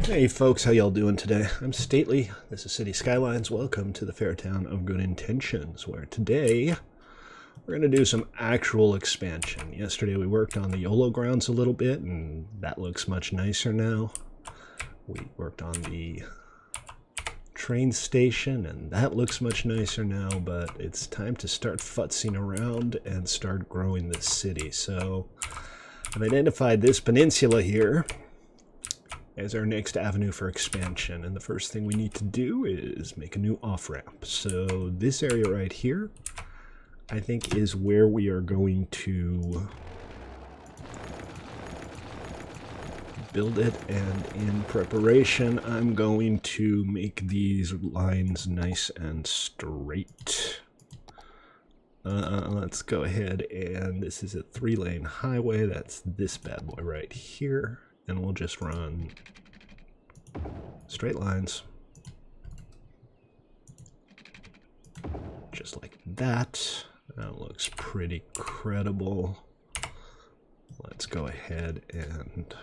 Hey folks, how y'all doing today? I'm Stately. This is City Skylines. Welcome to the fair town of Good Intentions, where today we're going to do some actual expansion. Yesterday we worked on the YOLO grounds a little bit, and that looks much nicer now. We worked on the train station, and that looks much nicer now, but it's time to start futzing around and start growing this city. So I've identified this peninsula here as our next avenue for expansion, and the first thing we need to do is make a new off-ramp. So this area right here, I think, is where we are going to build it, and in preparation I'm going to make these lines nice and straight. Let's go ahead, and this is a 3-lane highway. That's this bad boy right here. And we'll just run straight lines, just like that. That looks pretty credible. Let's go ahead and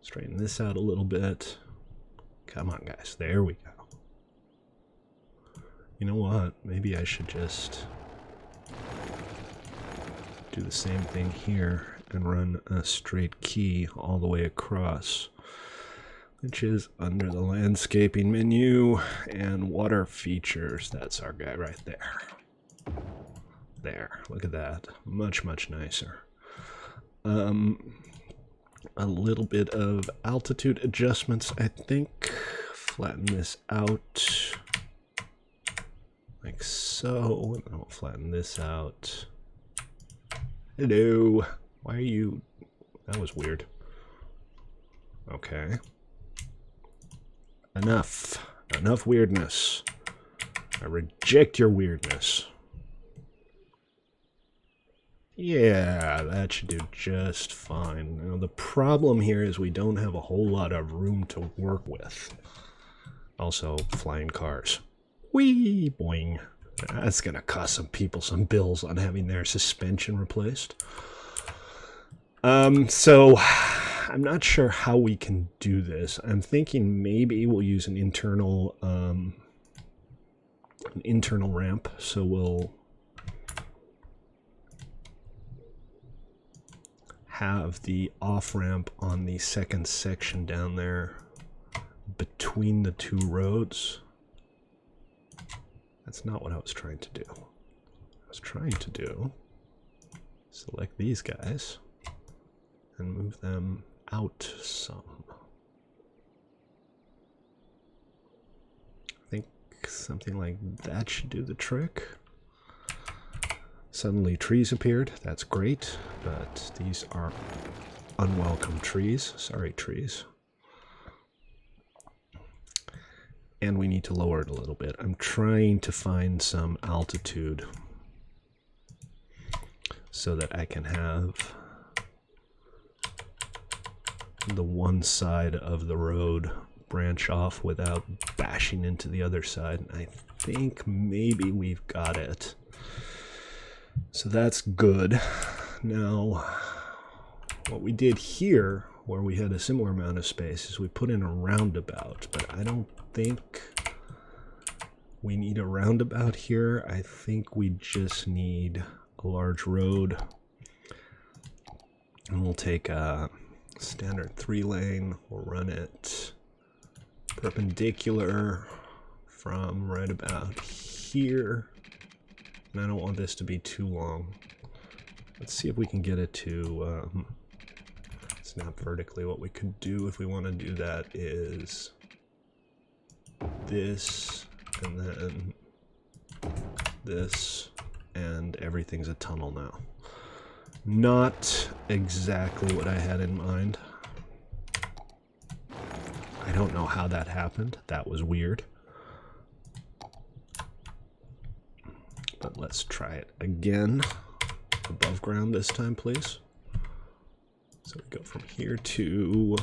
straighten this out a little bit. Come on, guys. There we go. You know what? Maybe I should just do the same thing here and run a straight key all the way across, which is under the landscaping menu and water features. That's our guy right there. There, look at that. Much, much nicer. A little bit of altitude adjustments, I think. Flatten this out like so, and I'll flatten this out. Hello. Why are you... That was weird. Okay. Enough. Enough weirdness. I reject your weirdness. Yeah, that should do just fine. Now, the problem here is we don't have a whole lot of room to work with. Also, flying cars. Whee! Boing. That's gonna cost some people some bills on having their suspension replaced. So I'm not sure how we can do this. I'm thinking maybe we'll use an internal ramp. So we'll have the off ramp on the second section down there between the two roads. That's not what I was trying to do. I was trying to do select these guys and move them out some. I think something like that should do the trick. Suddenly trees appeared. That's great, but these are unwelcome trees. Sorry, trees. And we need to lower it a little bit. I'm trying to find some altitude so that I can have the one side of the road branch off without bashing into the other side. And I think maybe we've got it. So that's good. Now, what we did here, where we had a similar amount of space, is we put in a roundabout, but I don't think we need a roundabout here. I think we just need a large road. And we'll take a standard 3-lane. We'll run it perpendicular from right about here. And I don't want this to be too long. Let's see if we can get it to snap vertically. What we could do if we want to do that is this, and then this, and everything's a tunnel now. Not exactly what I had in mind. I don't know how that happened. That was weird. But let's try it again. Above ground this time, please. So we go from here to...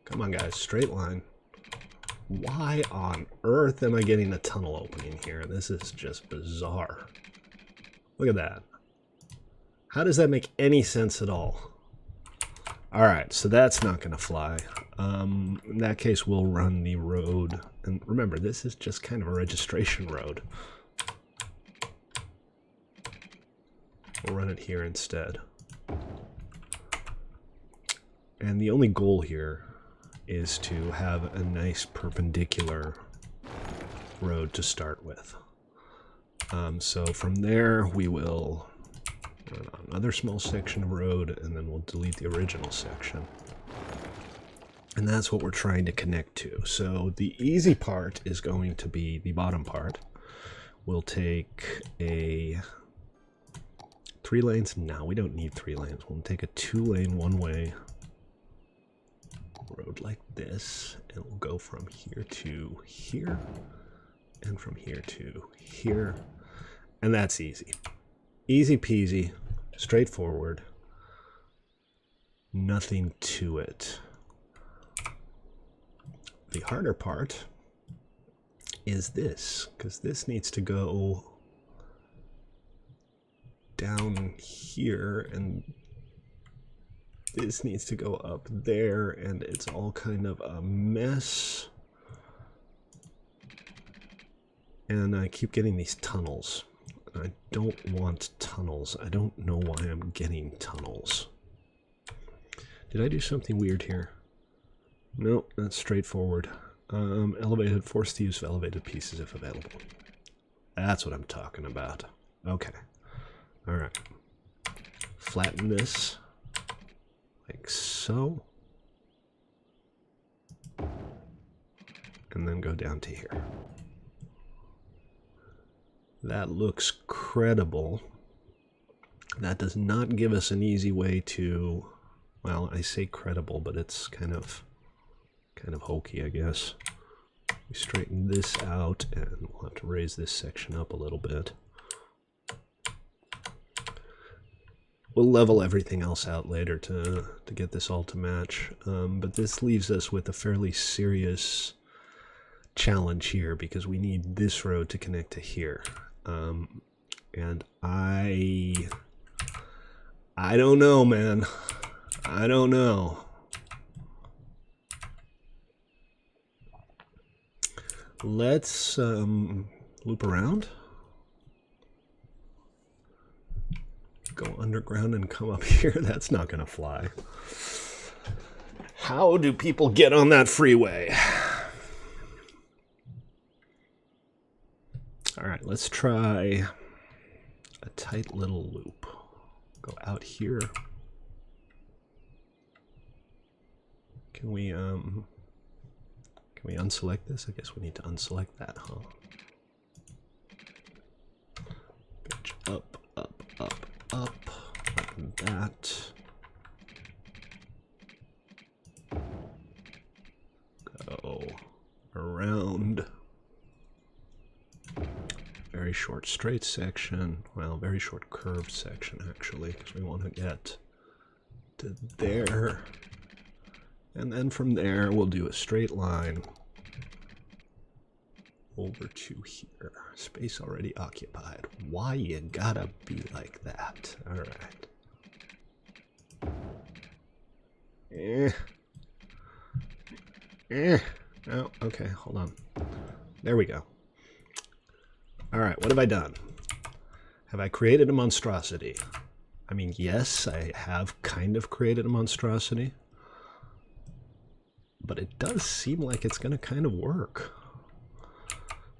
Come on, guys. Straight line. Why on earth am I getting a tunnel opening here? This is just bizarre. Look at that. How does that make any sense at all? Alright, so that's not going to fly. In that case, we'll run the road. And remember, this is just kind of a registration road. We'll run it here instead. And the only goal here is to have a nice perpendicular road to start with. So from there, we will run another small section of road, and then we'll delete the original section. And that's what we're trying to connect to. So the easy part is going to be the bottom part. We'll take a 3 lanes. No, we don't need 3 lanes. We'll take a 2-lane, one-way road like this, and we'll go from here to here, and from here to here. And that's easy. Easy peasy, straightforward. Nothing to it. The harder part is this, because this needs to go down here, and this needs to go up there, and it's all kind of a mess. And I keep getting these tunnels. I don't want tunnels. I don't know why I'm getting tunnels. Did I do something weird here? No, that's straightforward. Elevated, force to use elevated pieces if available. That's what I'm talking about. Okay. Alright. Flatten this. Like so. And then go down to here. That looks credible. That does not give us an easy way to, well, I say credible, but it's kind of hokey, I guess. We straighten this out, and we'll have to raise this section up a little bit. We'll level everything else out later to get this all to match. But this leaves us with a fairly serious challenge here, because we need this road to connect to here. And I don't know, man. I don't know. Let's loop around. Go underground and come up here. That's not gonna fly. How do people get on that freeway? All right, let's try a tight little loop. Go out here. Can we unselect this? I guess we need to unselect that, huh? Pitch up, up, up, up, like that. Go around. Very short straight section. Well, very short curved section, actually, because we want to get to there. And then from there, we'll do a straight line over to here. Space already occupied. Why you gotta be like that? All right. Oh, okay, hold on. There we go. All right, what have I done? Have I created a monstrosity? I mean, yes, I have kind of created a monstrosity. But it does seem like it's going to kind of work.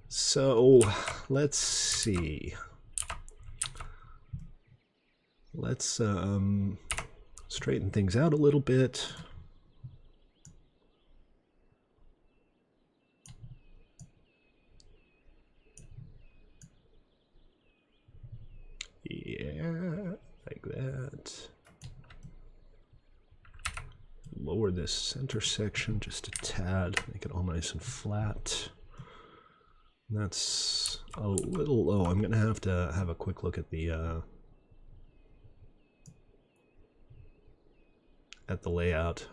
So, let's see. Let's straighten things out a little bit. Yeah, like that. Lower this center section just a tad, make it all nice and flat. That's a little low. I'm gonna have to have a quick look at the layout.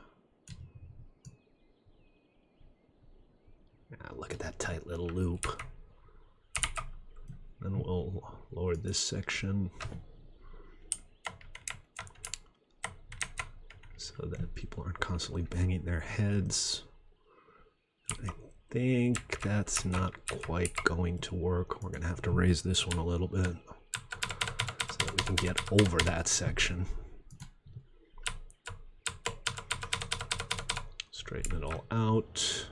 Look at that tight little loop. Then we'll lower this section. so that people aren't constantly banging their heads. I think that's not quite going to work. We're going to have to raise this one a little bit so that we can get over that section. Straighten it all out.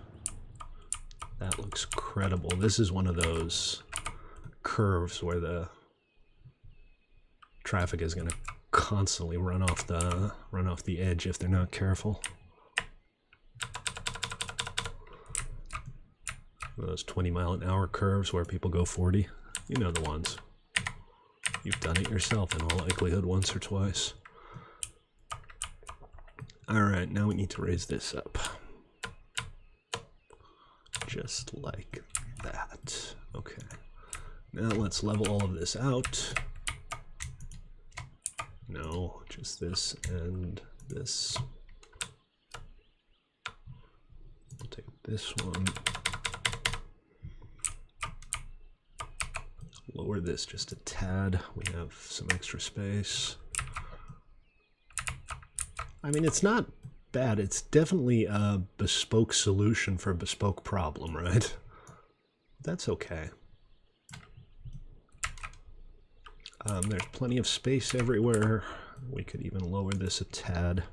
That looks credible. This is one of those curves where the traffic is going to constantly run off the edge if they're not careful. Those 20-mile-an-hour curves where people go 40. You know the ones. You've done it yourself in all likelihood once or twice. Alright, now we need to raise this up. Just like that. Okay. Now let's level all of this out. No, just this and this. We'll take this one. Lower this just a tad. We have some extra space. I mean, it's not bad. It's definitely a bespoke solution for a bespoke problem, right? That's okay. There's plenty of space everywhere. We could even lower this a tad.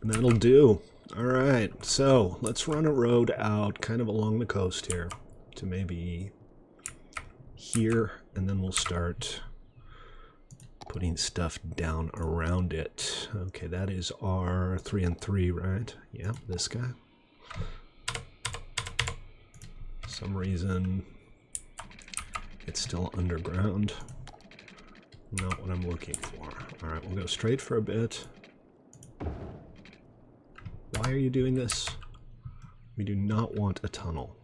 And that'll do. Alright, so let's run a road out kind of along the coast here to maybe here, and then we'll start putting stuff down around it. Okay, that is our 3 and 3, right? Yeah, this guy. For some reason it's still underground. Not what I'm looking for. Alright, we'll go straight for a bit. Why are you doing this? We do not want a tunnel.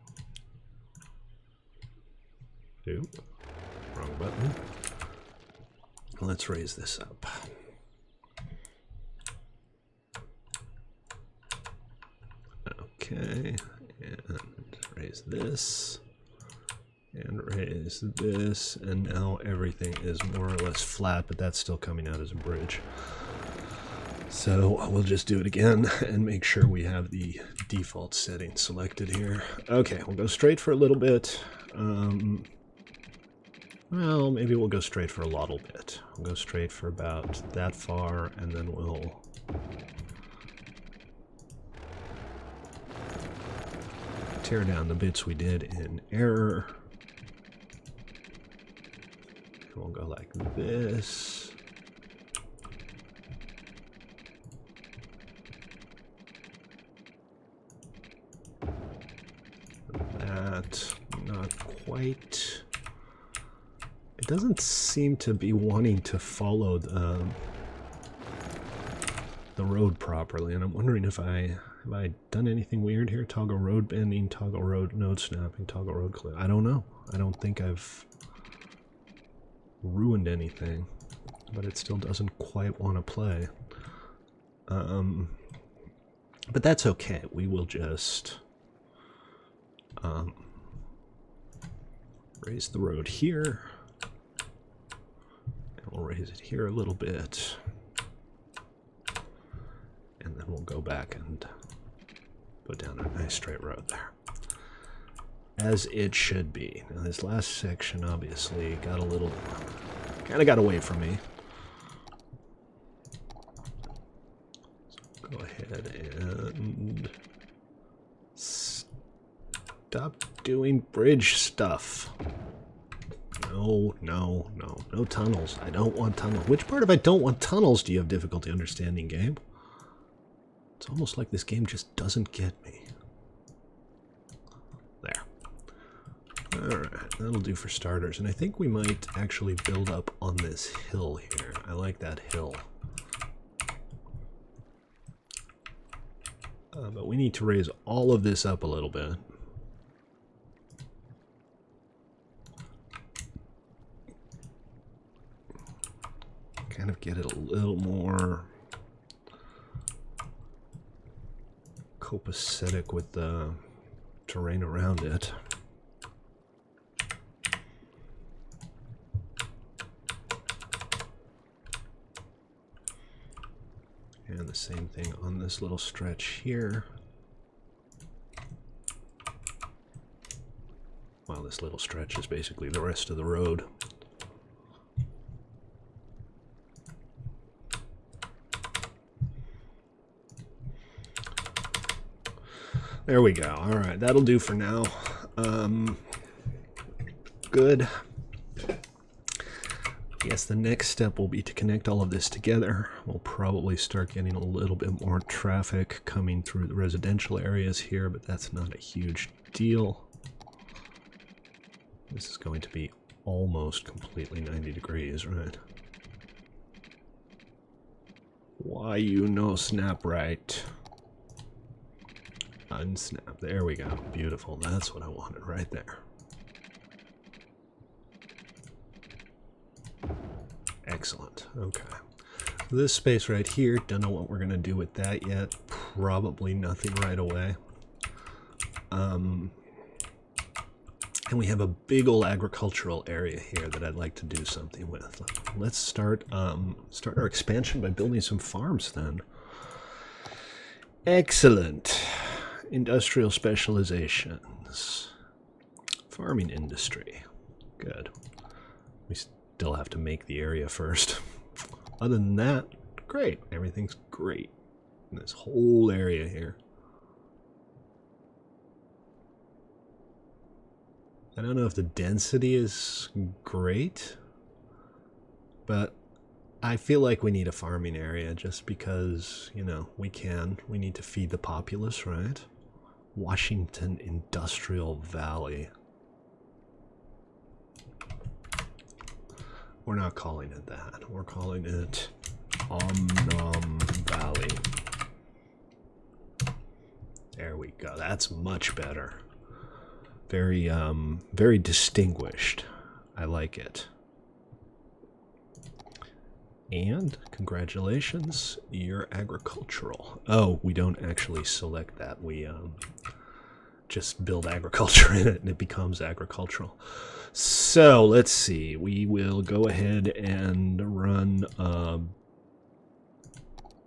Oop. Wrong button. Let's raise this up. Okay, and raise this. And raise this, and now everything is more or less flat, but that's still coming out as a bridge. So we'll just do it again and make sure we have the default setting selected here. Okay, we'll go straight for a little bit. Well, maybe we'll go straight for a little bit. We'll go straight for about that far, and then we'll tear down the bits we did in error. We'll go like this. That, not quite. It doesn't seem to be wanting to follow the road properly, and I'm wondering if have I done anything weird here? Toggle road bending, toggle road node snapping, toggle road clear. I don't know. I don't think I've ruined anything, but it still doesn't quite want to play. But that's okay. We will just raise the road here, and we'll raise it here a little bit, and then we'll go back and put down a nice straight road there, as it should be. Now this last section obviously got a little, kind of got away from me. So go ahead and stop doing bridge stuff. No, no, no. No tunnels. I don't want tunnels. Which part of I don't want tunnels do you have difficulty understanding, game? It's almost like this game just doesn't get me. There. Alright, that'll do for starters. And I think we might actually build up on this hill here. I like that hill. But we need to raise all of this up a little bit. Kind of get it a little more copacetic with the terrain around it. And the same thing on this little stretch here. Well, this little stretch is basically the rest of the road. There we go. All right, that'll do for now. Good. I guess the next step will be to connect all of this together. We'll probably start getting a little bit more traffic coming through the residential areas here, but that's not a huge deal. This is going to be almost completely 90 degrees, right? Why you no snap right? Unsnap. There we go. Beautiful. That's what I wanted right there. Excellent. Okay. This space right here, don't know what we're going to do with that yet. Probably nothing right away. And we have a big old agricultural area here that I'd like to do something with. Let's start our expansion by building some farms then. Excellent. Industrial specializations. Farming industry. Good. We still have to make the area first. Other than that, great. Everything's great in this whole area here. I don't know if the density is great, but I feel like we need a farming area just because, you know, we need to feed the populace, right? Washington Industrial Valley. We're not calling it that. We're calling it Om Valley. There we go. That's much better. Very, very distinguished. I like it. And congratulations, you're agricultural. Oh, we don't actually select that. We just build agriculture in it and it becomes agricultural. So let's see. We will go ahead and run a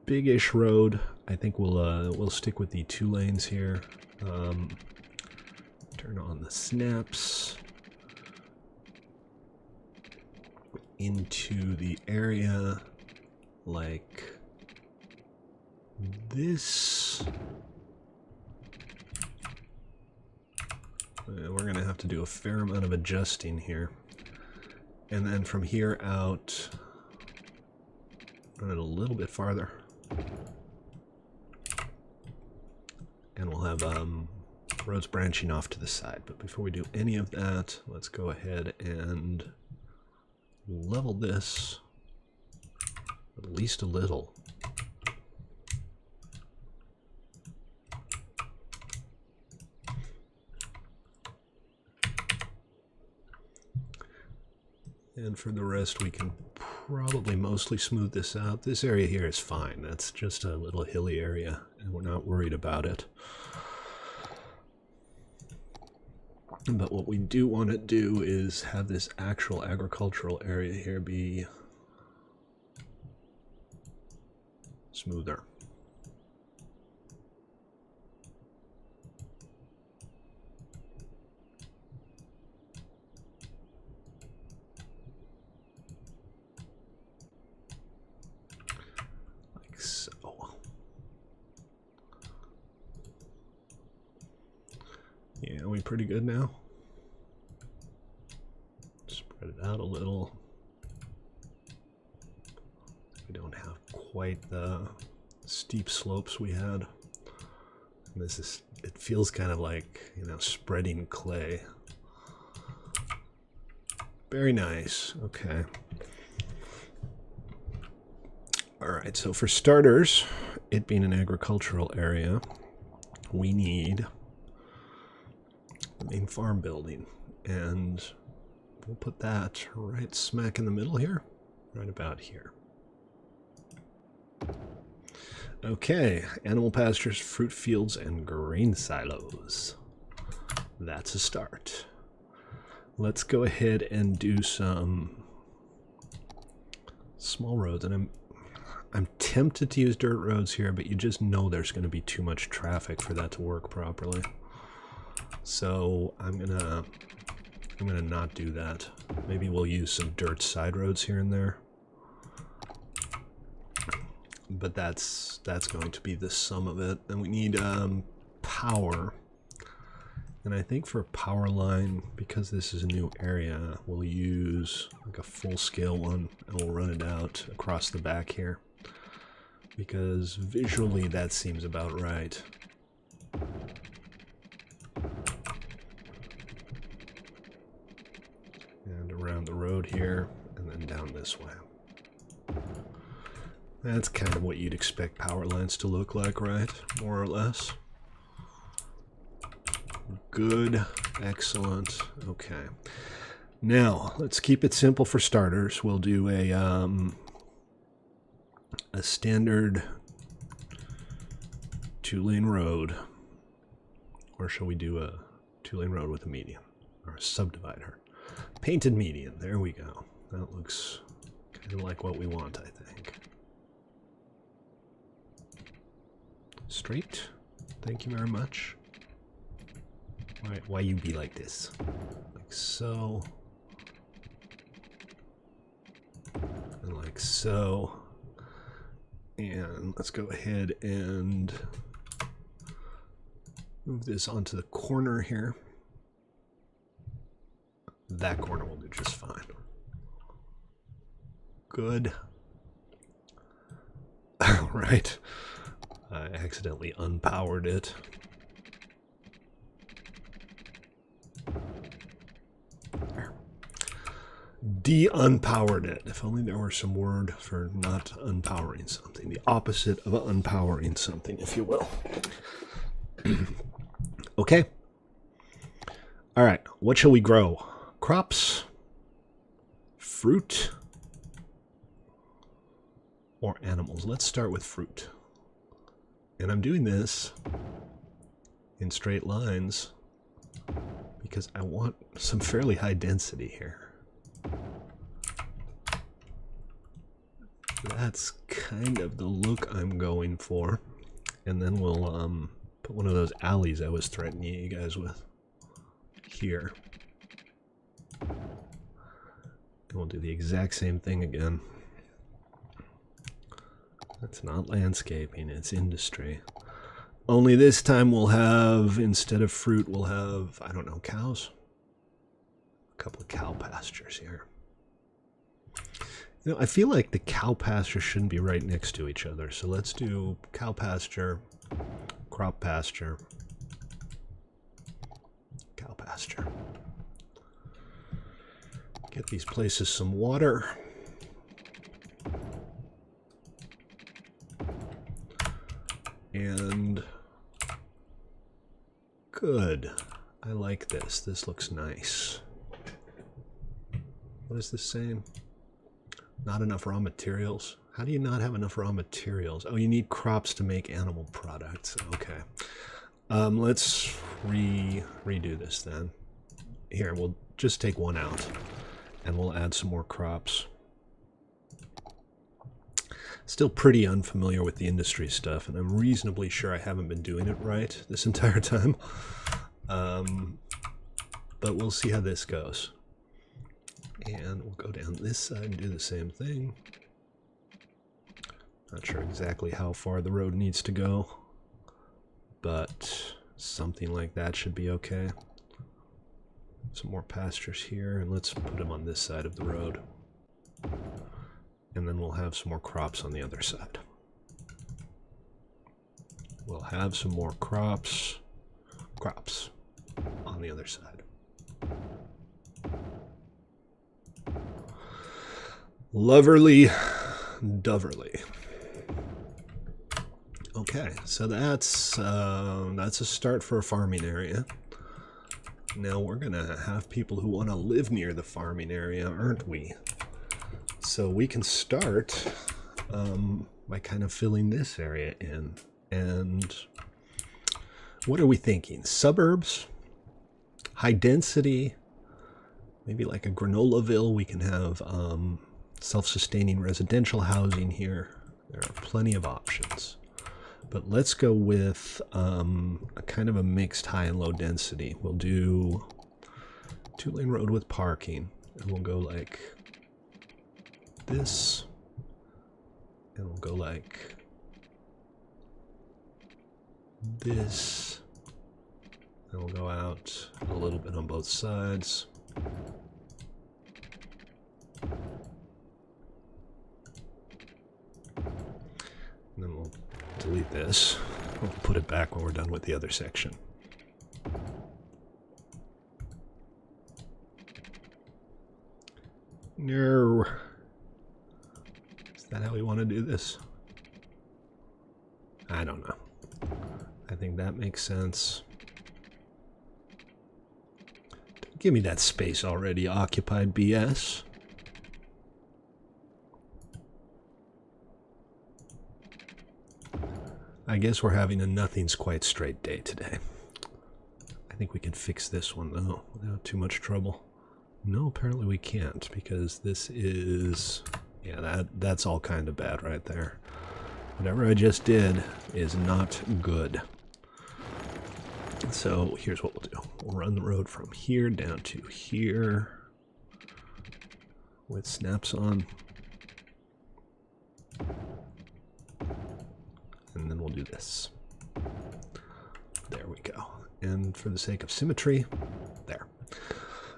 big-ish road. I think we'll stick with the 2 lanes here. Turn on the snaps into the area like this. We're going to have to do a fair amount of adjusting here. And then from here out, run it a little bit farther. And we'll have roads branching off to the side. But before we do any of that, let's go ahead and level this at least a little. And for the rest, we can probably mostly smooth this out. This area here is fine. That's just a little hilly area, and we're not worried about it. But what we do want to do is have this actual agricultural area here be smoother. Like so. Yeah, are we pretty good now? Spread it out a little. We don't have quite the steep slopes we had. And it feels kind of like, you know, spreading clay. Very nice. Okay. All right, so for starters, it being an agricultural area, we need the main farm building, and we'll put that right smack in the middle here, right about here. Okay, animal pastures, fruit fields, and grain silos. That's a start. Let's go ahead and do some small roads, and I'm tempted to use dirt roads here, but you just know there's going to be too much traffic for that to work properly. So I'm gonna not do that. Maybe we'll use some dirt side roads here and there. But that's going to be the sum of it. And we need power. And I think for a power line, because this is a new area, we'll use like a full-scale one, and we'll run it out across the back here. Because visually that seems about right. And around the road here, and then down this way. That's kind of what you'd expect power lines to look like, right? More or less. Good. Excellent. Okay. Now, let's keep it simple for starters. We'll do a standard 2-lane road. Or shall we do a 2-lane road with a median? Or a subdivider? Painted median. There we go. That looks kind of like what we want, I think. Straight. Thank you very much. Why you be like this? Like so. And like so. And let's go ahead and move this onto the corner here. That corner will do just fine. Good. All right. I accidentally unpowered it. De-unpowered it. If only there were some word for not unpowering something. The opposite of unpowering something, if you will. Okay. All right. What shall we grow? Crops? Fruit? Or animals? Let's start with fruit. And I'm doing this in straight lines because I want some fairly high density here. That's kind of the look I'm going for. And then we'll put one of those alleys I was threatening you guys with here. And we'll do the exact same thing again. That's not landscaping, it's industry. Only this time we'll have, instead of fruit, we'll have, I don't know, cows? A couple of cow pastures here. You know, I feel like the cow pasture shouldn't be right next to each other. So let's do cow pasture, crop pasture, cow pasture. Get these places some water. And good. I like this. This looks nice. What is this saying? Not enough raw materials. How do you not have enough raw materials? Oh, you need crops to make animal products. Okay. Let's redo this then. Here, we'll just take one out and we'll add some more crops. Still pretty unfamiliar with the industry stuff, and I'm reasonably sure I haven't been doing it right this entire time. But we'll see how this goes. And we'll go down this side and do the same thing. Not sure exactly how far the road needs to go, but something like that should be okay. Some more pastures here, and let's put them on this side of the road. And then we'll have some more crops on the other side. We'll have some more crops on the other side. Loverly Doverly. Okay, so that's a start for a farming area. Now we're gonna have people who want to live near the farming area, aren't we? So we can start by kind of filling this area in. And what are we thinking? Suburbs, high density, maybe like a Granolaville. We can have self-sustaining residential housing here. There are plenty of options. But let's go with a kind of a mixed high and low density. We'll do 2-lane road with parking. And we'll go like this. And we'll go like this. And we'll go out a little bit on both sides. And then we'll delete this. We'll put it back when we're done with the other section. No. Is that how we want to do this? I don't know. I think that makes sense. Give me that space already occupied, BS. I guess we're having a nothing's quite straight day today. I think we can fix this one though without too much trouble. No, apparently we can't because this is, yeah, that's all kind of bad right there. Whatever I just did is not good. So here's what we'll do. We'll run the road from here down to here with snaps on. And then we'll do this. There we go. And for the sake of symmetry, there.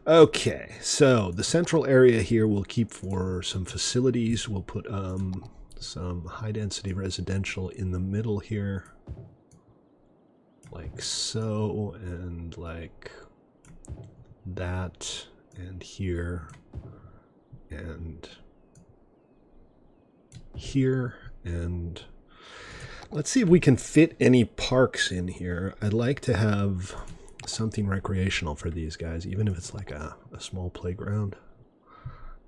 Okay, so the central area here we'll keep for some facilities. We'll put some high-density residential in the middle here. Like so, and like that, and here, and here, and let's see if we can fit any parks in here. I'd like to have something recreational for these guys, even if it's like a small playground.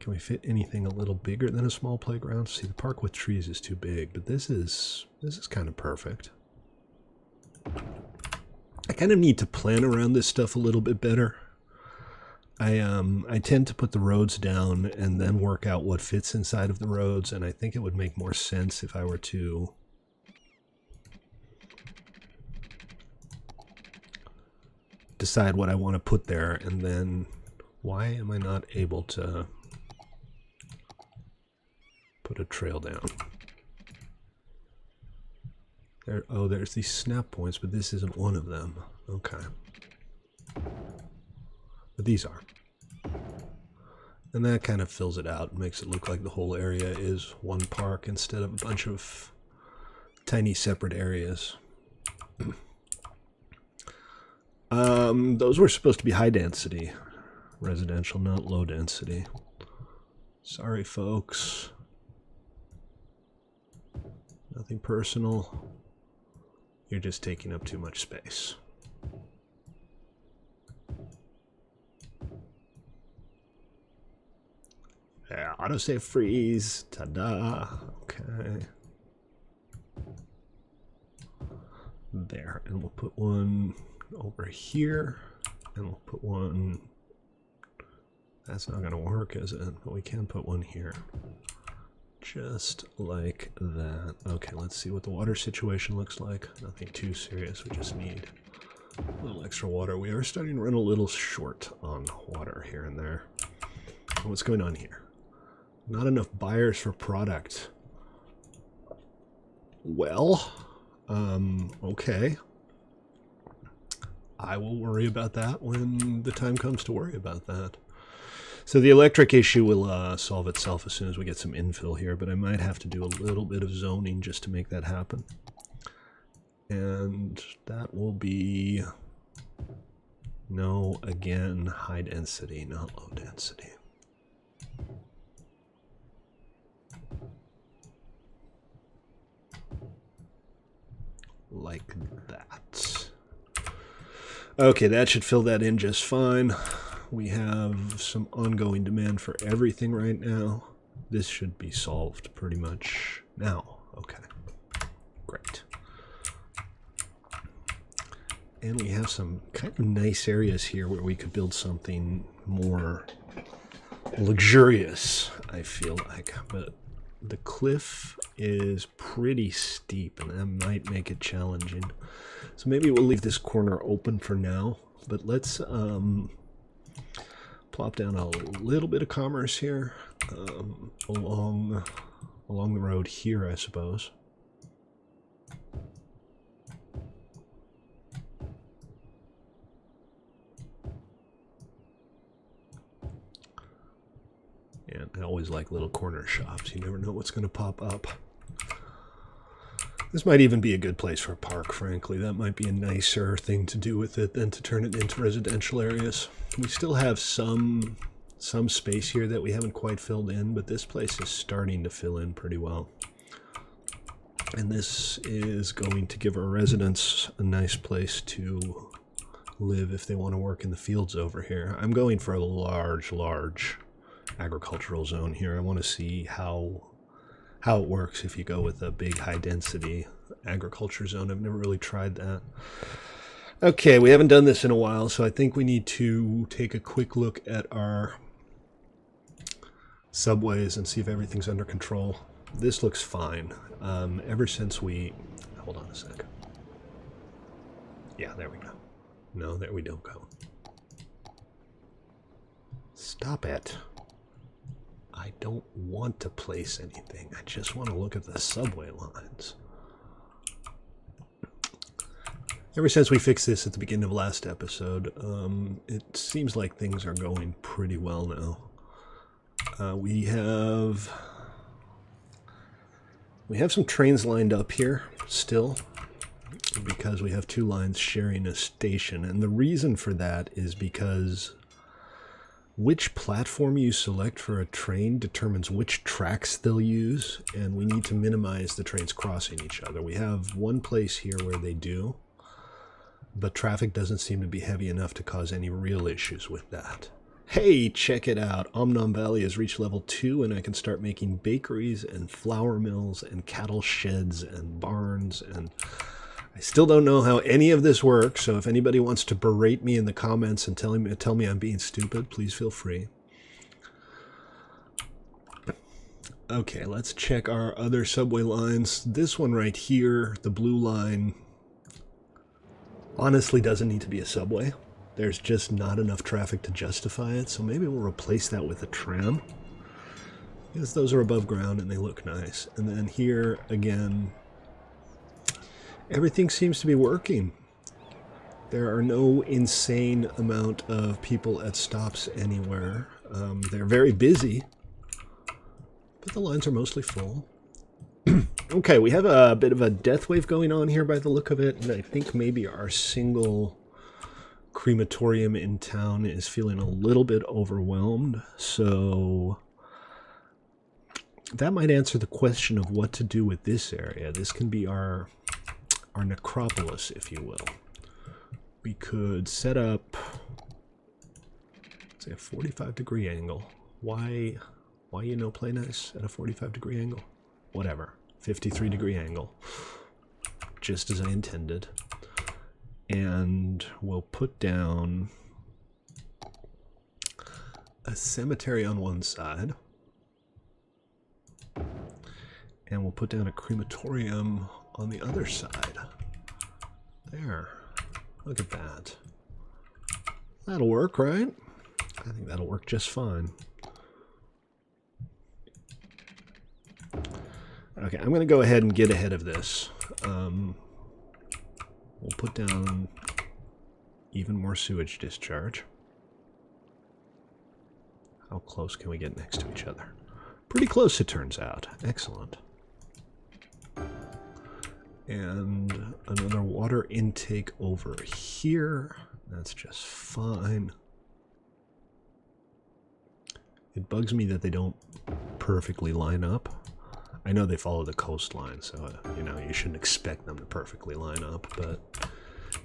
Can we fit anything a little bigger than a small playground? See, the park with trees is too big, but this is kind of perfect. I kind of need to plan around this stuff a little bit better. I tend to put the roads down and then work out what fits inside of the roads, and I think it would make more sense if I were to decide what I want to put there, and then why am I not able to put a trail down? There, oh, there's these snap points, but this isn't one of them. Okay. But these are. And that kind of fills it out, makes it look like the whole area is one park instead of a bunch of tiny separate areas. Those were supposed to be high density residential, not low density. Sorry, folks. Nothing personal. You're just taking up too much space. Yeah, autosave freeze. Ta-da. Okay. There, and we'll put one over here, and we'll put one. That's not going to work, is it? But we can put one here. Just like that. Okay, let's see what the water situation looks like. Nothing too serious. We just need a little extra water. We are starting to run a little short on water here and there. What's going on here? Not enough buyers for product. Well, okay. I will worry about that when the time comes to worry about that. So the electric issue will solve itself as soon as we get some infill here, but I might have to do a little bit of zoning just to make that happen. And that will be, no, again, high density, not low density. Like that. Okay, that should fill that in just fine. We have some ongoing demand for everything right now. This should be solved pretty much now. Okay, great. And we have some kind of nice areas here where we could build something more luxurious, I feel like. But the cliff is pretty steep, and that might make it challenging. So maybe we'll leave this corner open for now, but let's plop down a little bit of commerce here along the road here, I suppose. And I always like little corner shops. You never know what's going to pop up. This might even be a good place for a park, frankly. That might be a nicer thing to do with it than to turn it into residential areas. We still have some space here that we haven't quite filled in, but this place is starting to fill in pretty well. And this is going to give our residents a nice place to live if they want to work in the fields over here. I'm going for a large agricultural zone here. I want to see how it works if you go with a big high density agriculture zone. I've never really tried that. Okay, we haven't done this in a while, so I think we need to take a quick look at our subways and see if everything's under control. This looks fine. Ever since we... Hold on a sec. Yeah, there we go. No, there we don't go. Stop it. I don't want to place anything. I just want to look at the subway lines. Ever since we fixed this at the beginning of last episode, it seems like things are going pretty well now. We have some trains lined up here still, because we have two lines sharing a station. And the reason for that is because which platform you select for a train determines which tracks they'll use, and we need to minimize the trains crossing each other. We have one place here where they do, but traffic doesn't seem to be heavy enough to cause any real issues with that. Hey, check it out. Omnom Valley has reached level 2, and I can start making bakeries and flour mills and cattle sheds and barns, and I still don't know how any of this works, so if anybody wants to berate me in the comments and tell me I'm being stupid, please feel free. Okay, let's check our other subway lines. This one right here, the blue line, honestly doesn't need to be a subway. There's just not enough traffic to justify it, so maybe we'll replace that with a tram, because those are above ground and they look nice. And then here, again, everything seems to be working. There are no insane amount of people at stops anywhere. They're very busy, but the lines are mostly full. Okay, we have a bit of a death wave going on here by the look of it, and I think maybe our single crematorium in town is feeling a little bit overwhelmed, so that might answer the question of what to do with this area. This can be our necropolis, if you will. We could set up, say, a 45-degree angle. Why play nice at a 45-degree angle? Whatever. 53-degree angle. Just as I intended. And we'll put down a cemetery on one side. And we'll put down a crematorium on the other side. There. Look at that. That'll work, right? I think that'll work just fine. Okay, I'm going to go ahead and get ahead of this. We'll put down even more sewage discharge. How close can we get next to each other? Pretty close, it turns out. Excellent. And another water intake over here. That's just fine. It bugs me that they don't perfectly line up. I know they follow the coastline, so you know, you shouldn't expect them to perfectly line up, but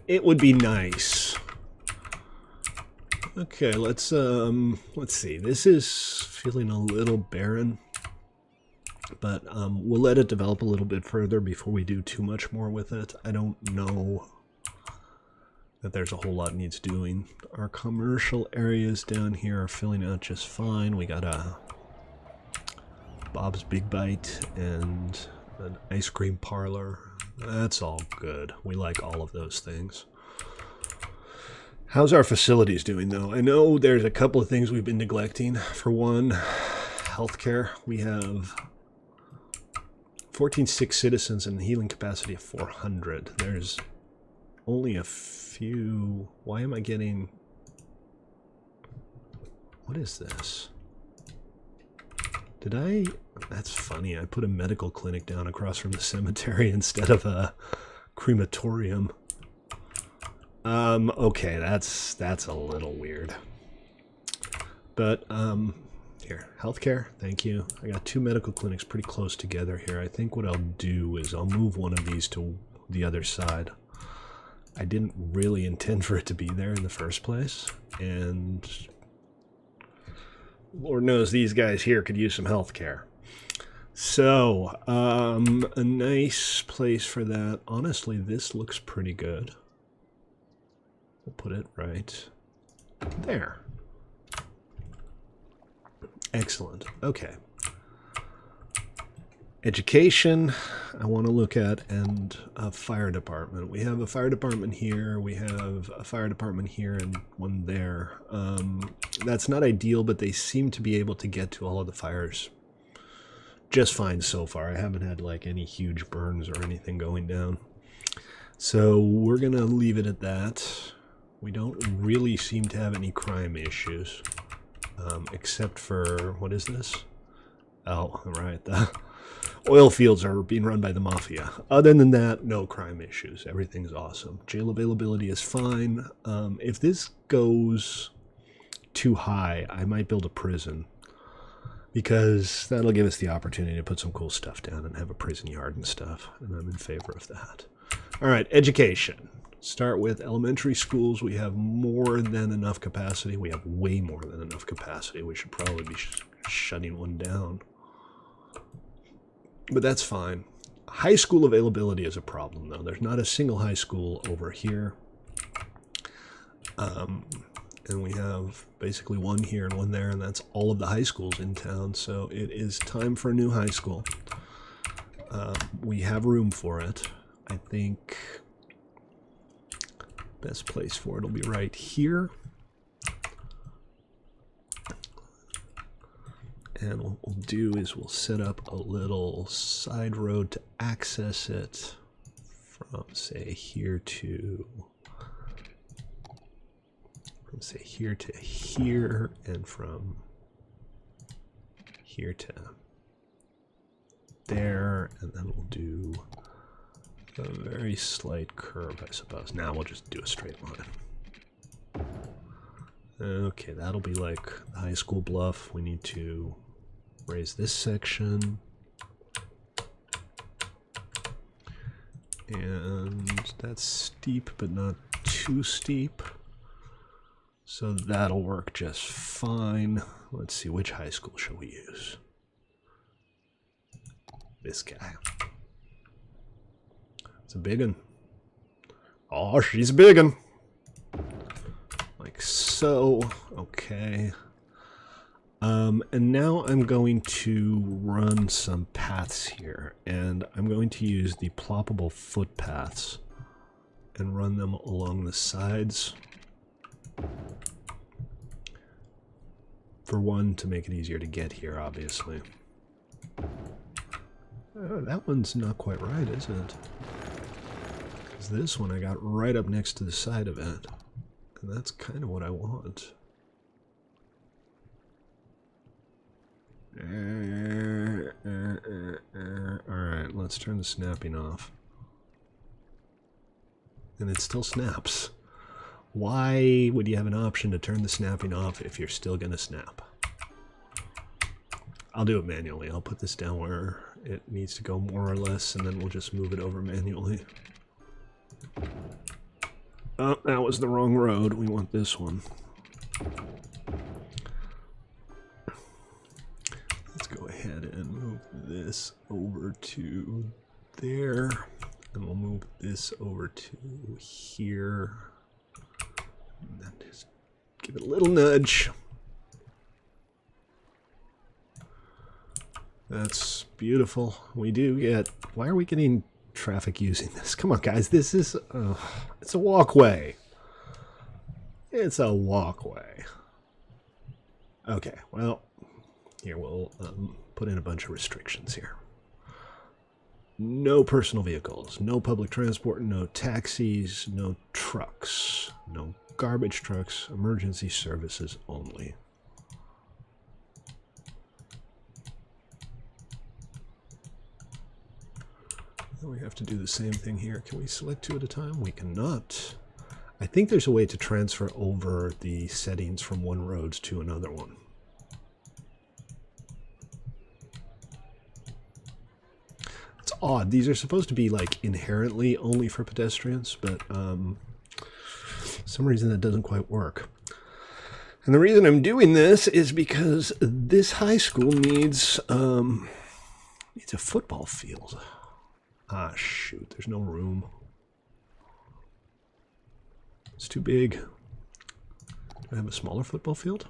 it would be nice. Okay, let's see. This is feeling a little barren, but we'll let it develop a little bit further before we do too much more with it. I don't know that there's a whole lot needs doing. Our commercial areas down here are filling out just fine. We got a Bob's Big Bite and An ice cream parlor. That's all good. We like all of those things. How's our facilities doing, though? I know there's a couple of things we've been neglecting. For one, healthcare. We have 14 sick citizens and a healing capacity of 400. There's only a few... Why am I getting... What is this? Did I... That's funny. I put a medical clinic down across from the cemetery instead of a crematorium. Okay, that's a little weird. But, here, healthcare, thank you. I got 2 medical clinics pretty close together here. I think what I'll do is I'll move one of these to the other side. I didn't really intend for it to be there in the first place, and Lord knows these guys here could use some healthcare. So, a nice place for that. Honestly, this looks pretty good. We'll put it right there. Excellent. Okay. Education, I want to look at, and a fire department. We have a fire department here, we have a fire department here, and one there. That's not ideal, but they seem to be able to get to all of the fires just fine so far. I haven't had like any huge burns or anything going down. So we're going to leave it at that. We don't really seem to have any crime issues, except for, what is this? Oh, right, the oil fields are being run by the mafia. Other than that, no crime issues. Everything's awesome. Jail availability is fine. If this goes too high, I might build a prison, because that'll give us the opportunity to put some cool stuff down and have a prison yard and stuff, and I'm in favor of that. All right, education. Start with elementary schools. We have more than enough capacity. We have way more than enough capacity. We should probably be shutting one down. But that's fine. High school availability is a problem, though. There's not a single high school over here. And we have basically one here and one there, and that's all of the high schools in town. So it is time for a new high school. We have room for it. I think best place for it will be right here. And what we'll do is we'll set up a little side road to access it from, say, here to here, and from here to there, and then we'll do a very slight curve, I suppose. Now we'll just do a straight line. Okay, that'll be like the high school bluff. We need to raise this section. And that's steep, but not too steep. So that'll work just fine. Let's see, which high school shall we use? This guy. It's a big one. Oh, she's a big one. Like so. Okay. And now I'm going to run some paths here, and I'm going to use the ploppable footpaths and run them along the sides. For one, to make it easier to get here, obviously. That one's not quite right, is it? Because this one I got right up next to the side of it. And that's kind of what I want. Alright, let's turn the snapping off. And it still snaps. Why would you have an option to turn the snapping off if you're still going to snap? I'll do it manually. I'll put this down where it needs to go more or less, and then we'll just move it over manually. Oh, that was the wrong road. We want this one. Let's go ahead and move this over to there, and we'll move this over to here. And then just give it a little nudge. That's beautiful. We do get... Why are we getting traffic using this? Come on, guys. This is... it's a walkway. It's a walkway. Okay, well, here we'll put in a bunch of restrictions here. No personal vehicles, no public transport, no taxis, no trucks, no garbage trucks, emergency services only. And we have to do the same thing here. Can we select two at a time? We cannot. I think there's a way to transfer over the settings from one road to another one. It's odd. These are supposed to be like inherently only for pedestrians, but for some reason that doesn't quite work. And the reason I'm doing this is because this high school needs a football field. Ah, shoot. There's no room. It's too big. Do I have a smaller football field?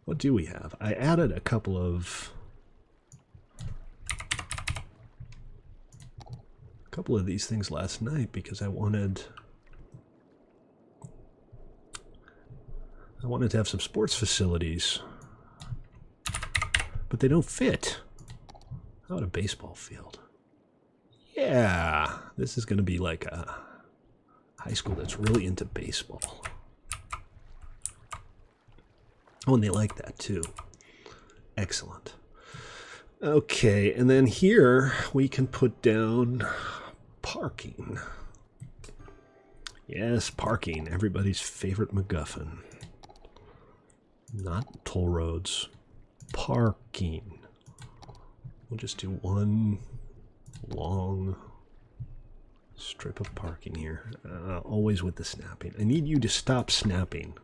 What do we have? I added a couple of these things last night because I wanted to have some sports facilities, but they don't fit. How about a baseball field? Yeah, this is going to be like a high school that's really into baseball. Oh, and they like that too. Excellent. Okay, and then here we can put down parking. Yes, parking. Everybody's favorite MacGuffin. Not toll roads. Parking. We'll just do one long strip of parking here. Always with the snapping. I need you to stop snapping.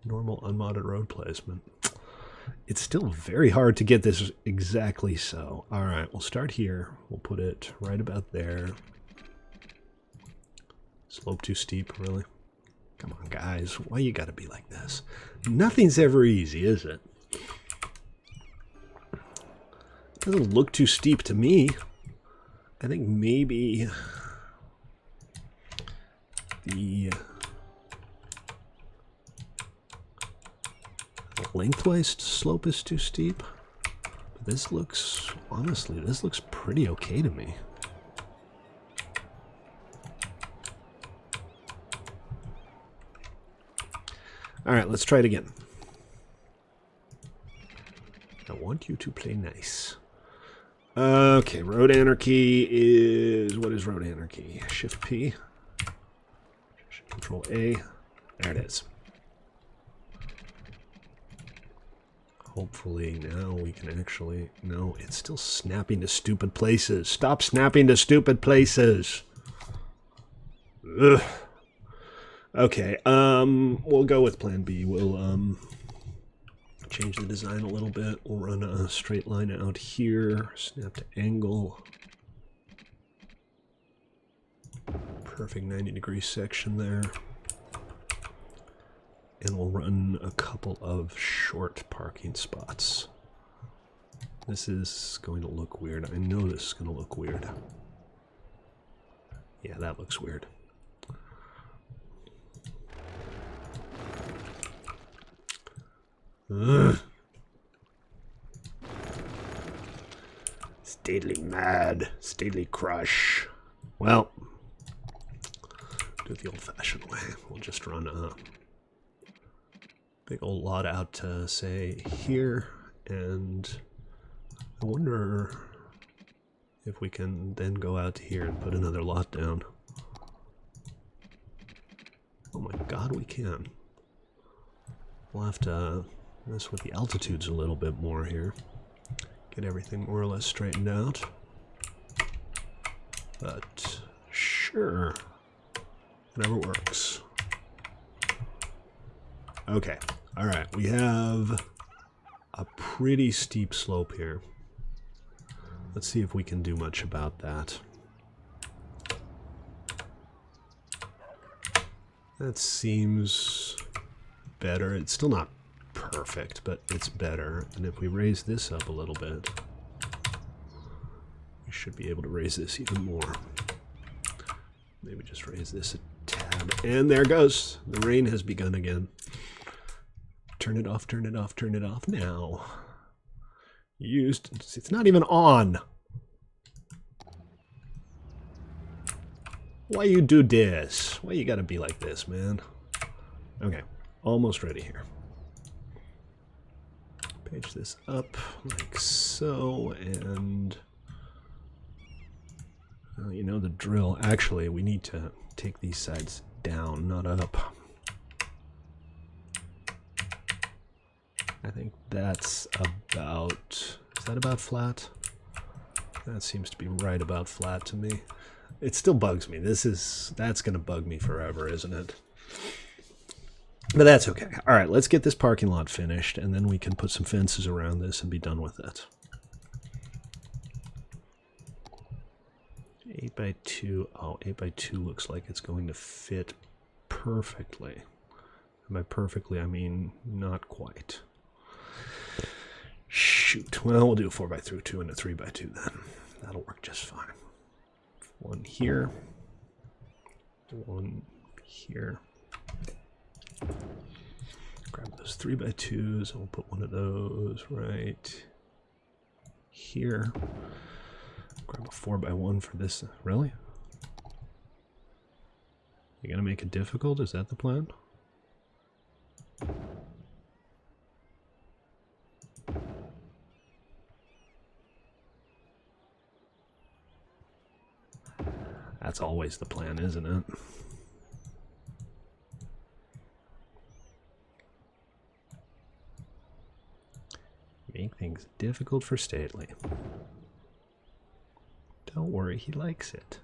Normal unmodded road placement. It's still very hard to get this exactly so. Alright, we'll start here. We'll put it right about there. Slope too steep, really? Come on, guys. Why you gotta be like this? Nothing's ever easy, is it? It doesn't look too steep to me. I think maybe the lengthwise slope is too steep. But this looks, honestly, this looks pretty okay to me. All right, let's try it again. I want you to play nice. Okay, road anarchy is... What is road anarchy? Shift P. Control A. There it is. Hopefully now we can actually... No, it's still snapping to stupid places. Stop snapping to stupid places. Ugh. Okay, we'll go with plan B. We'll change the design a little bit. We'll run a straight line out here, snap to angle. Perfect 90-degree section there. And we'll run a couple of short parking spots. This is going to look weird. I know this is going to look weird. Yeah, that looks weird. Ugh. Stately mad, stately crush. Well, do it the old-fashioned way. We'll just run a big old lot out to, say, here, and I wonder if we can then go out to here and put another lot down. Oh my god, we can. We'll have to mess with the altitudes a little bit more here. Get everything more or less straightened out. But sure, whatever works. Okay, all right, we have a pretty steep slope here. Let's see if we can do much about that. That seems better. It's still not perfect, but it's better. And if we raise this up a little bit, we should be able to raise this even more. Maybe just raise this a tad. And there it goes. The rain has begun again. Turn it off, turn it off, turn it off now. It's not even on. Why you do this? Why you gotta be like this, man? Okay, almost ready here. Page this up like so, and you know the drill. Actually, we need to take these sides down, not up. I think that's about... Is that about flat? That seems to be right about flat to me. It still bugs me. That's going to bug me forever, isn't it? But that's okay. All right, let's get this parking lot finished, and then we can put some fences around this and be done with it. 8 by 2. Oh, 8 by 2 looks like it's going to fit perfectly. And by perfectly, I mean not quite. Shoot. Well, we'll do a 4 by 2 and a 3 by 2 then. That'll work just fine. One here. One here. Grab those 3 by 2s, and we'll put one of those right here. Grab a 4 by 1 for this. Really? You gonna make it difficult? Is that the plan? That's always the plan, isn't it? Make things difficult for Stately. Don't worry, he likes it.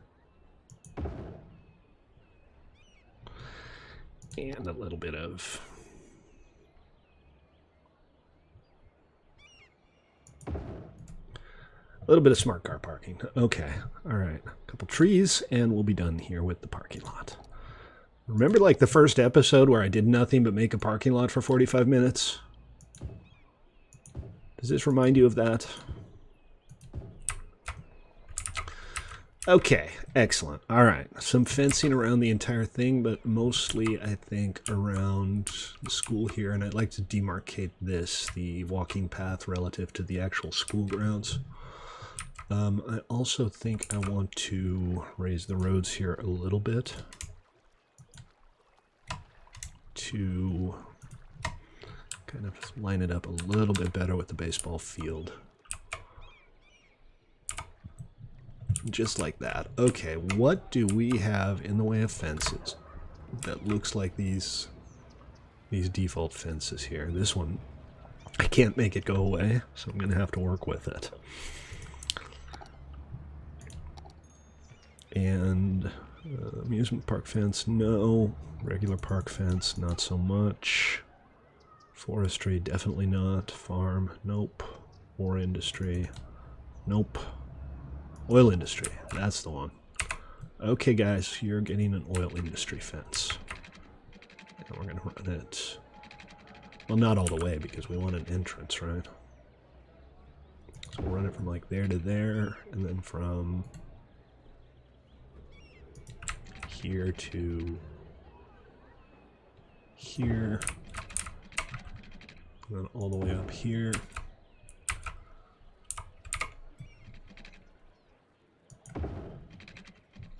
And a little bit of... A little bit of smart car parking. Okay, all right. A couple trees, and we'll be done here with the parking lot. Remember like the first episode where I did nothing but make a parking lot for 45 minutes? Does this remind you of that? Okay, excellent. All right, some fencing around the entire thing, but mostly, I think, around the school here. And I'd like to demarcate this, the walking path relative to the actual school grounds. I also think I want to raise the roads here a little bit to kind of line it up a little bit better with the baseball field. Just like that. Okay, what do we have in the way of fences that looks like these default fences here? This one, I can't make it go away, so I'm going to have to work with it. And amusement park fence, no. Regular park fence, not so much. Forestry, definitely not. Farm, nope. War industry, nope. Oil industry, that's the one. Okay, guys, you're getting an oil industry fence. And we're going to run it, well, not all the way because we want an entrance, right? So we'll run it from like there to there, and then from here to here, and then all the way up here.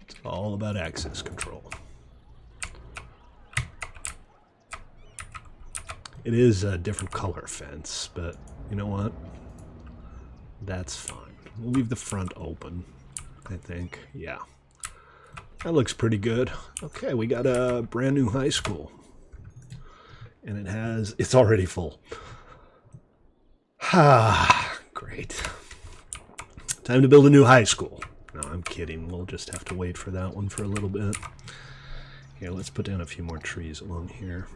It's all about access control. It is a different color fence, but you know what? That's fine. We'll leave the front open, I think. Yeah. That looks pretty good. Okay, we got a brand new high school. And it's already full. Ah, great. Time to build a new high school. No, I'm kidding. We'll just have to wait for that one for a little bit. Here, let's put down a few more trees along here.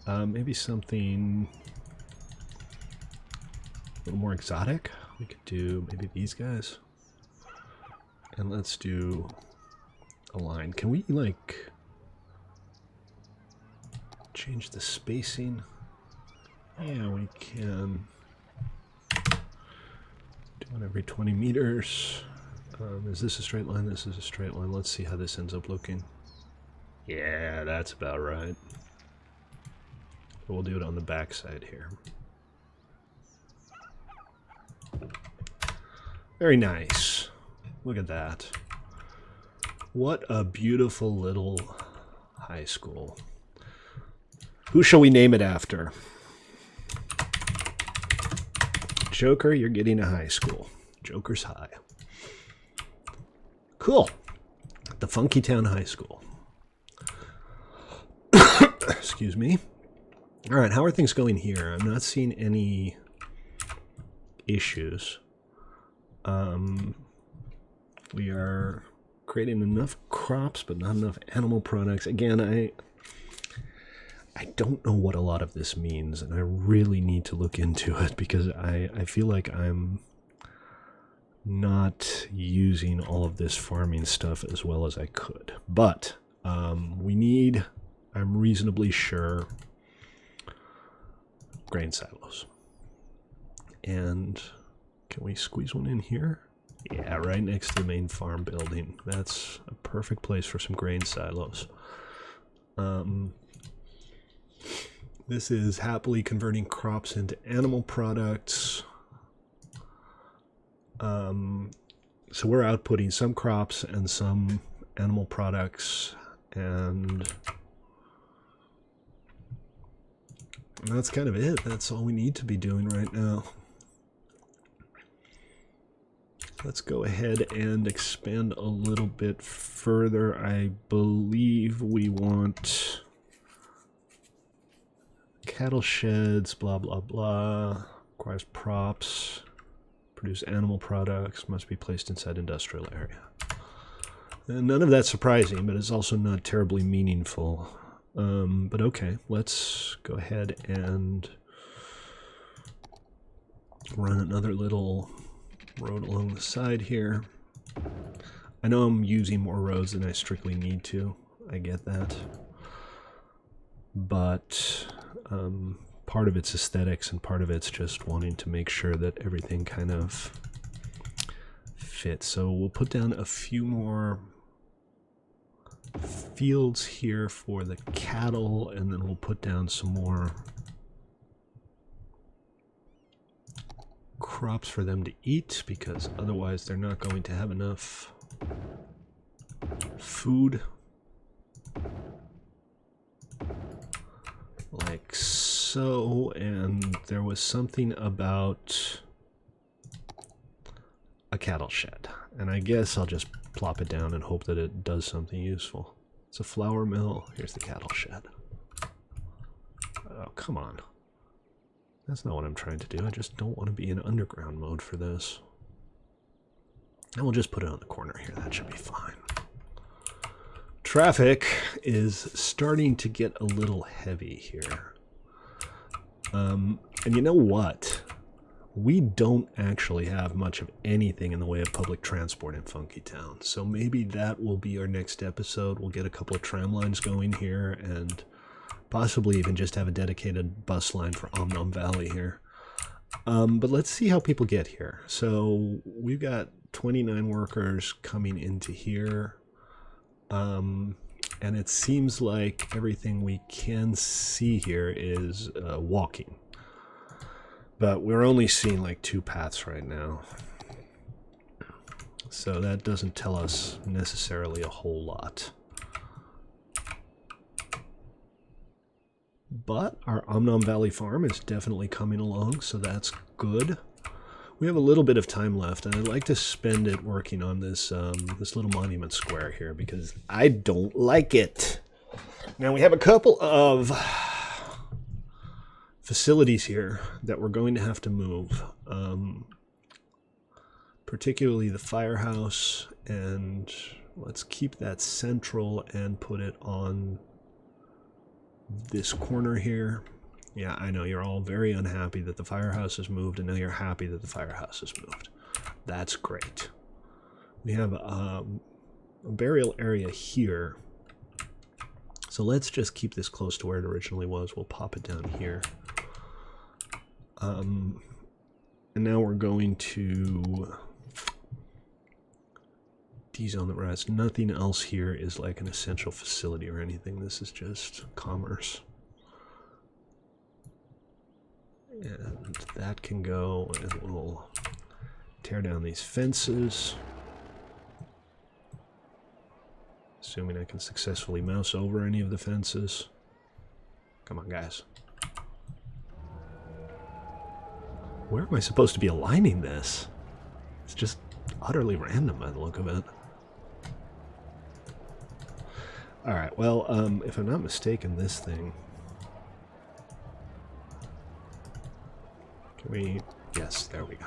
Maybe something a little more exotic. We could do maybe these guys. And let's do a line. Can we, like, change the spacing? Yeah, we can do it every 20 meters. Is this a straight line? This is a straight line. Let's see how this ends up looking. Yeah, that's about right. We'll do it on the back side here. Very nice. Look at that. What a beautiful little high school. Who shall we name it after? Joker, you're getting a high school. Joker's High. Cool. The Funky Town High School. Excuse me. All right, how are things going here? I'm not seeing any issues. We are creating enough crops, but not enough animal products. Again, I don't know what a lot of this means, and I really need to look into it because I feel like I'm not using all of this farming stuff as well as I could. But we need, I'm reasonably sure, grain silos. And can we squeeze one in here? Yeah, right next to the main farm building. That's a perfect place for some grain silos. This is happily converting crops into animal products. So we're outputting some crops and some animal products, and that's kind of it. That's all we need to be doing right now. Let's go ahead and expand a little bit further. I believe we want cattle sheds, blah, blah, blah. Requires props. Produce animal products. Must be placed inside industrial area. And none of that's surprising, but it's also not terribly meaningful. But okay, let's go ahead and run another little road along the side here. I know I'm using more roads than I strictly need to. I get that. But part of it's aesthetics and part of it's just wanting to make sure that everything kind of fits. So we'll put down a few more fields here for the cattle, and then we'll put down some more crops for them to eat, because otherwise they're not going to have enough food. Like so, and there was something about a cattle shed, and I guess I'll just plop it down and hope that it does something useful. It's a flour mill. Here's the cattle shed. Oh, come on. That's not what I'm trying to do. I just don't want to be in underground mode for this. And we'll just put it on the corner here. That should be fine. Traffic is starting to get a little heavy here. And you know what? We don't actually have much of anything in the way of public transport in Funky Town. So maybe that will be our next episode. We'll get a couple of tram lines going here and possibly even just have a dedicated bus line for Om Valley here. But let's see how people get here. So we've got 29 workers coming into here. And it seems like everything we can see here is walking. But we're only seeing like 2 paths right now. So that doesn't tell us necessarily a whole lot. But our Om Valley farm is definitely coming along, so that's good. We have a little bit of time left, and I'd like to spend it working on this this little monument square here, because I don't like it. Now, we have a couple of facilities here that we're going to have to move, particularly the firehouse, and let's keep that central and put it on this corner here. Yeah, I know you're all very unhappy that the firehouse has moved, and now you're happy that the firehouse has moved. That's great. We have a burial area here. So let's just keep this close to where it originally was. We'll pop it down here. And now we're going to D-zone the rest. Nothing else here is like an essential facility or anything. This is just commerce. And that can go, and we'll tear down these fences. Assuming I can successfully mouse over any of the fences. Come on, guys. Where am I supposed to be aligning this? It's just utterly random by the look of it. Alright, well, if I'm not mistaken, this thing... Can we... Yes, there we go.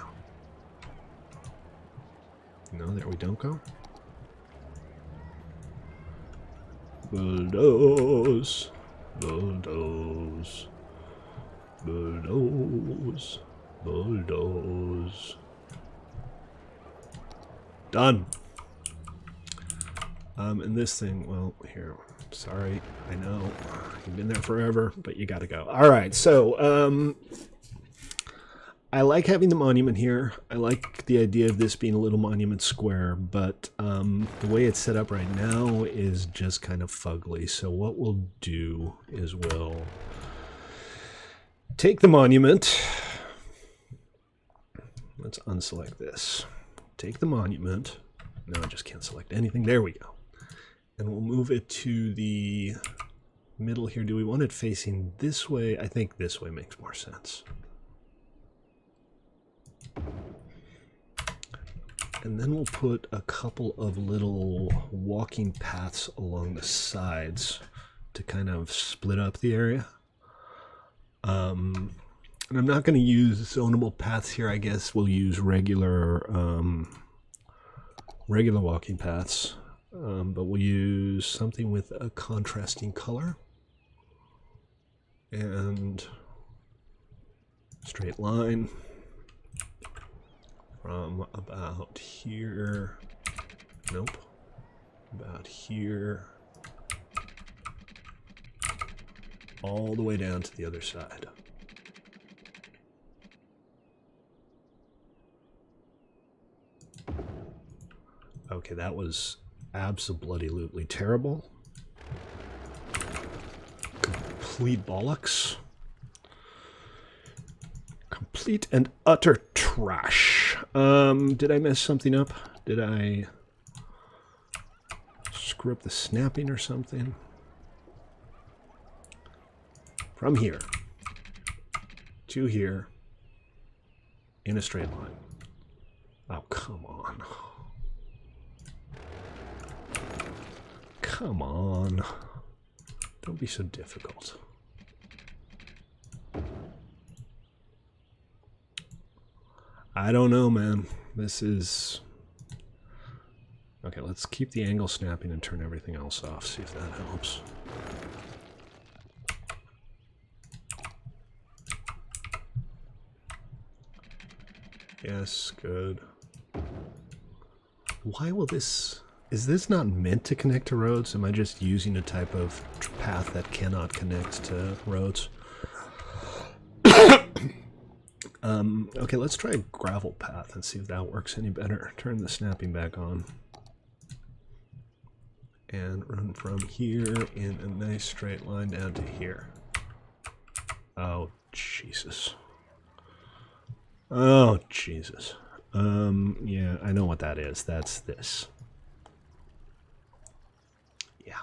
No, there we don't go. Bulldoze. Bulldoze. Bulldoze. Bulldoze. Done. And this thing, well, here, sorry, I know, you've been there forever, but you gotta go. All right, so, I like having the monument here. I like the idea of this being a little monument square, but the way it's set up right now is just kind of fugly. So what we'll do is we'll take the monument. Let's unselect this. Take the monument. No, I just can't select anything. There we go. And we'll move it to the middle here. Do we want it facing this way? I think this way makes more sense. And then we'll put a couple of little walking paths along the sides to kind of split up the area. And I'm not going to use zonable paths here. I guess we'll use regular walking paths. But we'll use something with a contrasting color. And straight line. From about here, nope, about here, all the way down to the other side. Okay, that was abso-bloody-lutely terrible. Complete bollocks. Complete and utter trash. Did I mess something up? Did I screw up the snapping or something? From here to here in a straight line. Oh, come on. Come on. Don't be so difficult. I don't know, man. This is... Okay, let's keep the angle snapping and turn everything else off. See if that helps. Yes, good. Why will this... Is this not meant to connect to roads? Am I just using a type of path that cannot connect to roads? Okay, let's try a gravel path and see if that works any better. Turn the snapping back on. And run from here in a nice straight line down to here. Oh, Jesus. Oh, Jesus. Yeah, I know what that is. That's this. Yeah.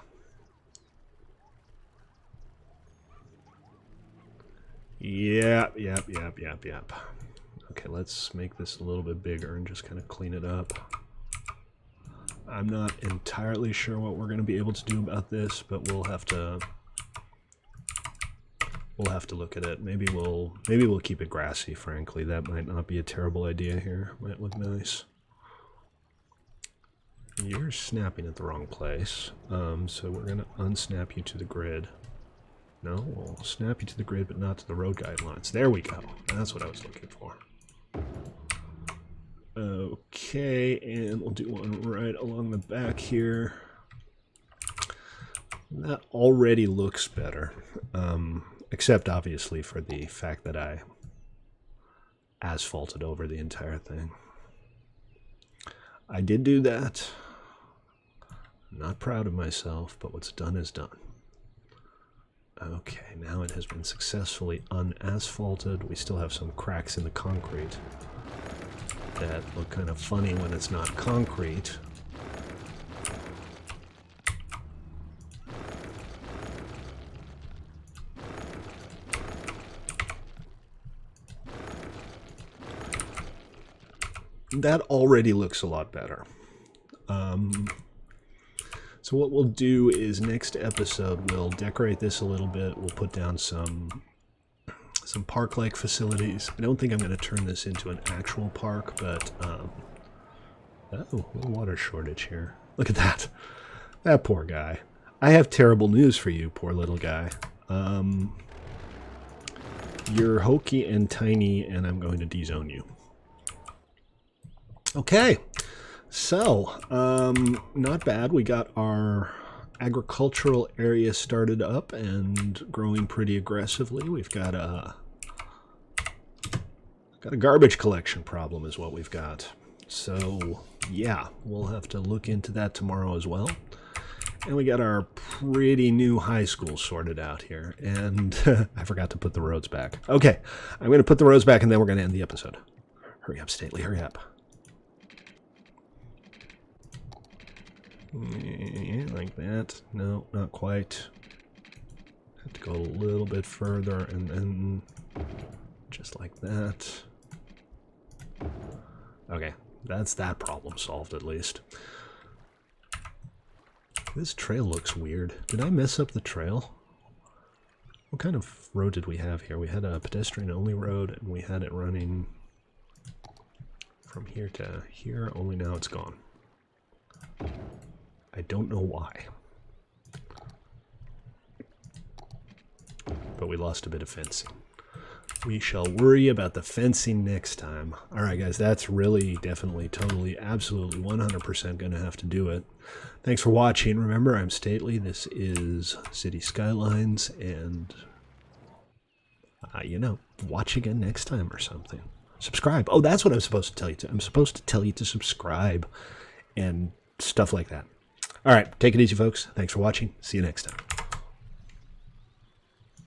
Yep. Okay, let's make this a little bit bigger and just kind of clean it up. I'm not entirely sure what we're going to be able to do about this, but we'll have to look at it. Maybe we'll keep it grassy, frankly. That might not be a terrible idea here. Might look nice. You're snapping at the wrong place. So we're going to unsnap you to the grid. No, we'll snap you to the grid, but not to the road guidelines. There we go. That's what I was looking for. Okay, and we'll do one right along the back here. That already looks better, except obviously for the fact that I asphalted over the entire thing. I did do that. I'm not proud of myself, but what's done is done. Okay, now it has been successfully unasphalted. We still have some cracks in the concrete that look kind of funny when it's not concrete. That already looks a lot better. So what we'll do is next episode we'll decorate this a little bit. We'll put down some park-like facilities. I don't think I'm going to turn this into an actual park, but oh, a little water shortage here. Look at that. That poor guy. I have terrible news for you, poor little guy. You're hokey and tiny, and I'm going to de-zone you. Okay, so not bad. We got our agricultural area started up and growing pretty aggressively. We've got a garbage collection problem is what we've got. So yeah, we'll have to look into that tomorrow as well. And we got our pretty new high school sorted out here. And I forgot to put the roads back. Okay, I'm going to put the roads back and then we're going to end the episode. Hurry up, Stately, hurry up. Yeah, like that. No, not quite. Have to go a little bit further and then just like that. Okay, that's that problem solved at least. This trail looks weird. Did I mess up the trail? What kind of road did we have here? We had a pedestrian-only road, and we had it running from here to here, only now it's gone. I don't know why. But we lost a bit of fencing. We shall worry about the fencing next time. Alright guys, that's really, definitely, totally, absolutely, 100% going to have to do it. Thanks for watching. Remember, I'm Stately. This is City Skylines, and, you know, watch again next time or something. Subscribe. Oh, that's what I'm supposed to tell you to. I'm supposed to tell you to subscribe and stuff like that. All right, take it easy, folks. Thanks for watching. See you next time.